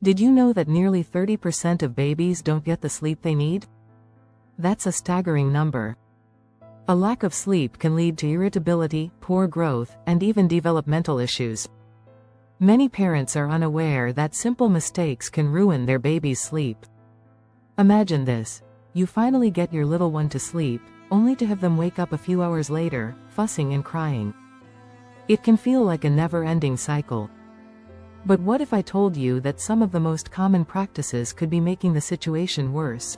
Did you know that nearly 30% of babies don't get the sleep they need? That's a staggering number. A lack of sleep can lead to irritability, poor growth, and even developmental issues. Many parents are unaware that simple mistakes can ruin their baby's sleep. Imagine this. You finally get your little one to sleep, only to have them wake up a few hours later, fussing and crying. It can feel like a never-ending cycle. But what if I told you that some of the most common practices could be making the situation worse?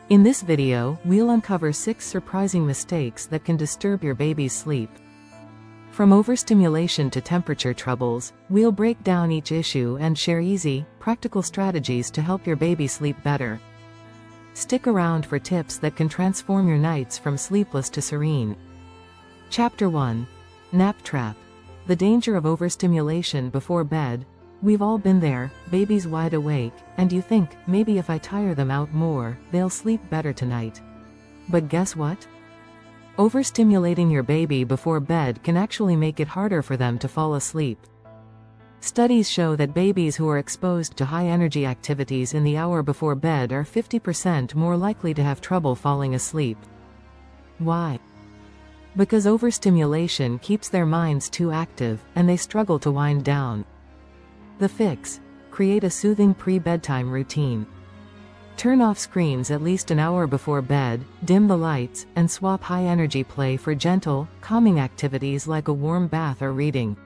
In this video, we'll uncover 6 surprising mistakes that can disturb your baby's sleep. From overstimulation to temperature troubles, we'll break down each issue and share easy, practical strategies to help your baby sleep better. Stick around for tips that can transform your nights from sleepless to serene. Chapter 1. Nap Trap. The danger of overstimulation before bed. We've all been there, babies wide awake, and you think, maybe if I tire them out more, they'll sleep better tonight. But guess what? Overstimulating your baby before bed can actually make it harder for them to fall asleep. Studies show that babies who are exposed to high-energy activities in the hour before bed are 50% more likely to have trouble falling asleep. Why? Because overstimulation keeps their minds too active, and they struggle to wind down. The fix: create a soothing pre-bedtime routine. Turn off screens at least an hour before bed, dim the lights, and swap high-energy play for gentle, calming activities like a warm bath or reading.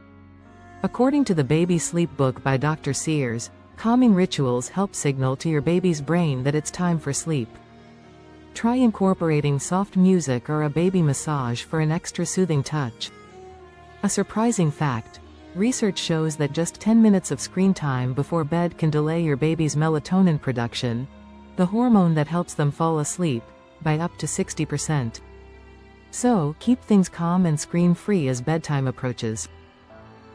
According to the Baby Sleep Book by Dr. Sears, calming rituals help signal to your baby's brain that it's time for sleep. Try incorporating soft music or a baby massage for an extra soothing touch. A surprising fact: research shows that just 10 minutes of screen time before bed can delay your baby's melatonin production, the hormone that helps them fall asleep, by up to 60%. So, keep things calm and screen-free as bedtime approaches.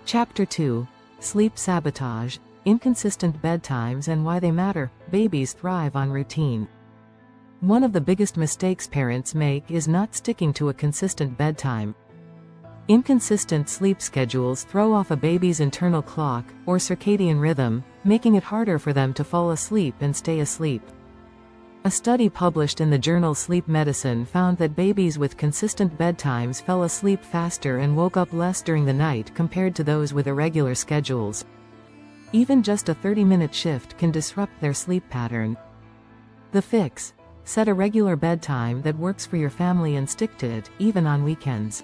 Chapter 2. Sleep Sabotage. Inconsistent bedtimes and why they matter. Babies thrive on routine. One of the biggest mistakes parents make is not sticking to a consistent bedtime. Inconsistent sleep schedules throw off a baby's internal clock, or circadian rhythm, making it harder for them to fall asleep and stay asleep. A study published in the journal Sleep Medicine found that babies with consistent bedtimes fell asleep faster and woke up less during the night compared to those with irregular schedules. Even just a 30-minute shift can disrupt their sleep pattern. The fix: set a regular bedtime that works for your family and stick to it, even on weekends.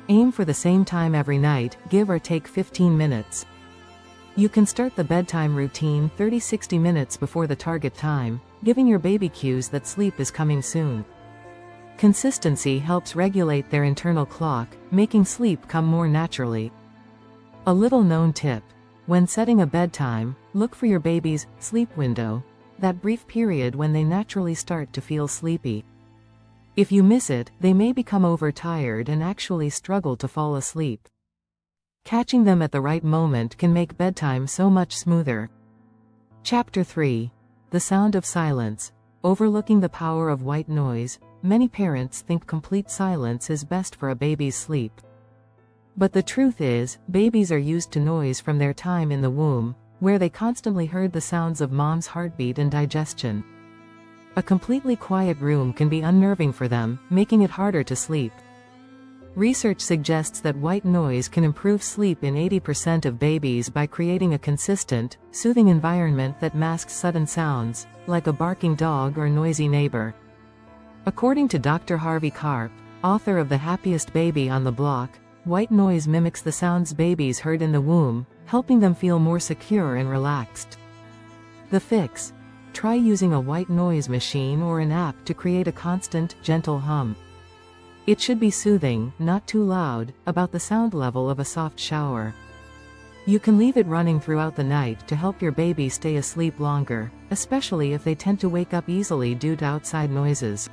Aim for the same time every night, give or take 15 minutes. You can start the bedtime routine 30-60 minutes before the target time, giving your baby cues that sleep is coming soon. Consistency helps regulate their internal clock, making sleep come more naturally. A little-known tip: when setting a bedtime, look for your baby's sleep window, that brief period when they naturally start to feel sleepy. If you miss it, they may become overtired and actually struggle to fall asleep. Catching them at the right moment can make bedtime so much smoother. Chapter 3. The Sound of Silence. Overlooking the power of white noise. Many parents think complete silence is best for a baby's sleep. But the truth is, babies are used to noise from their time in the womb, where they constantly heard the sounds of mom's heartbeat and digestion. A completely quiet room can be unnerving for them, making it harder to sleep. Research suggests that white noise can improve sleep in 80% of babies by creating a consistent, soothing environment that masks sudden sounds, like a barking dog or noisy neighbor. According to Dr. Harvey Karp, author of The Happiest Baby on the Block, white noise mimics the sounds babies heard in the womb, helping them feel more secure and relaxed. The fix: try using a white noise machine or an app to create a constant, gentle hum. It should be soothing, not too loud, about the sound level of a soft shower. You can leave it running throughout the night to help your baby stay asleep longer, especially if they tend to wake up easily due to outside noises.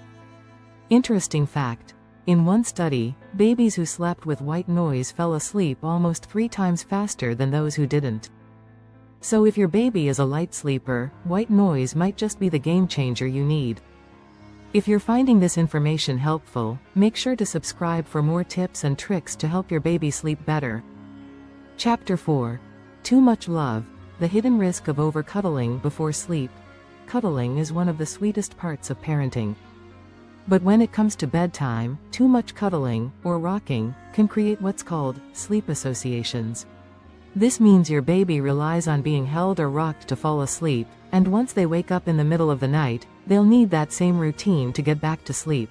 Interesting fact: in one study, babies who slept with white noise fell asleep almost 3 times faster than those who didn't. So if your baby is a light sleeper, white noise might just be the game changer you need. If you're finding this information helpful, make sure to subscribe for more tips and tricks to help your baby sleep better. Chapter 4. Too much love. The hidden risk of over-cuddling before sleep. Cuddling is one of the sweetest parts of parenting. But when it comes to bedtime, too much cuddling, or rocking, can create what's called sleep associations. This means your baby relies on being held or rocked to fall asleep, and once they wake up in the middle of the night, they'll need that same routine to get back to sleep.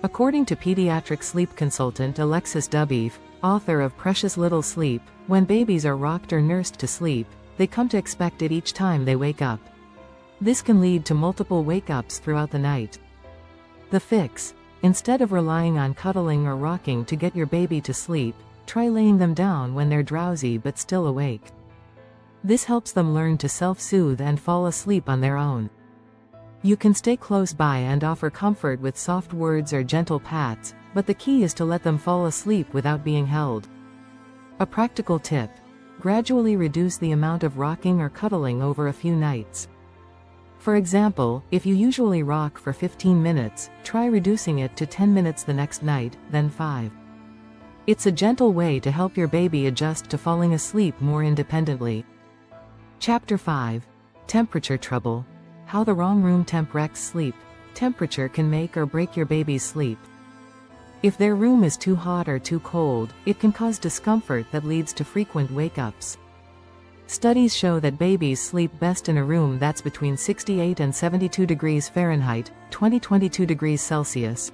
According to pediatric sleep consultant Alexis Dubief, author of Precious Little Sleep, when babies are rocked or nursed to sleep, they come to expect it each time they wake up. This can lead to multiple wake-ups throughout the night. The fix: instead of relying on cuddling or rocking to get your baby to sleep, try laying them down when they're drowsy but still awake. This helps them learn to self-soothe and fall asleep on their own. You can stay close by and offer comfort with soft words or gentle pats, but the key is to let them fall asleep without being held. A practical tip: gradually reduce the amount of rocking or cuddling over a few nights. For example, if you usually rock for 15 minutes, try reducing it to 10 minutes the next night, then 5. It's a gentle way to help your baby adjust to falling asleep more independently. Chapter 5. Temperature Trouble. How the wrong room temp wrecks sleep. Temperature can make or break your baby's sleep. If their room is too hot or too cold, it can cause discomfort that leads to frequent wake-ups. Studies show that babies sleep best in a room that's between 68 and 72 degrees Fahrenheit, 22 degrees Celsius.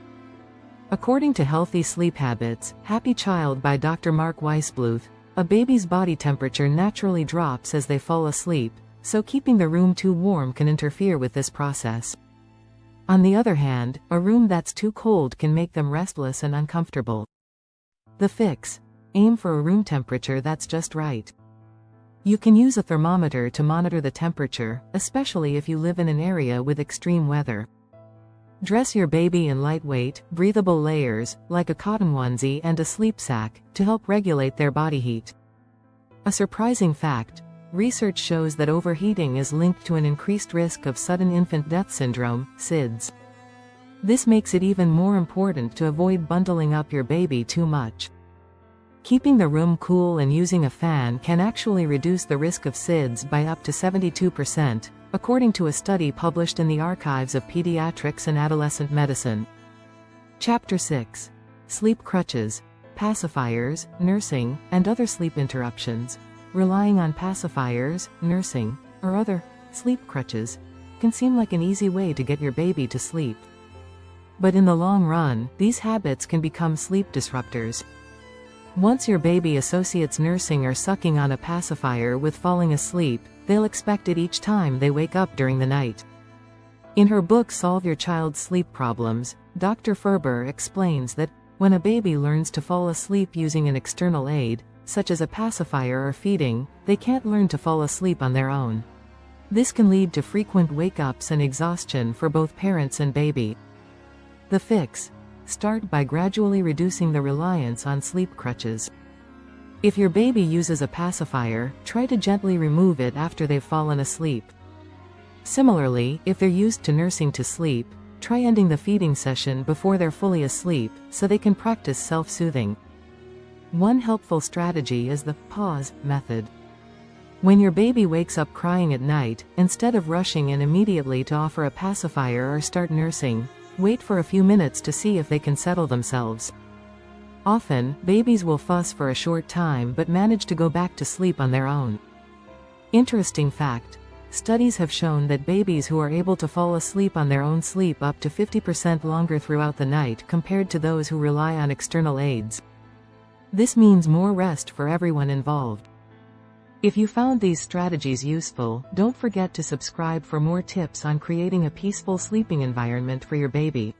According to Healthy Sleep Habits, Happy Child by Dr. Mark Weisbluth, a baby's body temperature naturally drops as they fall asleep, so keeping the room too warm can interfere with this process. On the other hand, a room that's too cold can make them restless and uncomfortable. The fix: aim for a room temperature that's just right. You can use a thermometer to monitor the temperature, especially if you live in an area with extreme weather. Dress your baby in lightweight, breathable layers, like a cotton onesie and a sleep sack, to help regulate their body heat. A surprising fact: research shows that overheating is linked to an increased risk of sudden infant death syndrome, SIDS. This makes it even more important to avoid bundling up your baby too much. Keeping the room cool and using a fan can actually reduce the risk of SIDS by up to 72%, according to a study published in the Archives of Pediatrics and Adolescent Medicine. Chapter 6. Sleep Crutches, Pacifiers, Nursing, and Other Sleep Interruptions. Relying on pacifiers, nursing, or other sleep crutches can seem like an easy way to get your baby to sleep. But in the long run, these habits can become sleep disruptors. Once your baby associates nursing or sucking on a pacifier with falling asleep, they'll expect it each time they wake up during the night. In her book Solve Your Child's Sleep Problems, Dr. Ferber explains that when a baby learns to fall asleep using an external aid, such as a pacifier or feeding, they can't learn to fall asleep on their own. This can lead to frequent wake-ups and exhaustion for both parents and baby. The fix: start by gradually reducing the reliance on sleep crutches. If your baby uses a pacifier, try to gently remove it after they've fallen asleep. Similarly, if they're used to nursing to sleep, try ending the feeding session before they're fully asleep, so they can practice self-soothing. One helpful strategy is the pause method. When your baby wakes up crying at night, instead of rushing in immediately to offer a pacifier or start nursing, wait for a few minutes to see if they can settle themselves. Often, babies will fuss for a short time but manage to go back to sleep on their own. Interesting fact: studies have shown that babies who are able to fall asleep on their own sleep up to 50% longer throughout the night compared to those who rely on external aids. This means more rest for everyone involved. If you found these strategies useful, don't forget to subscribe for more tips on creating a peaceful sleeping environment for your baby.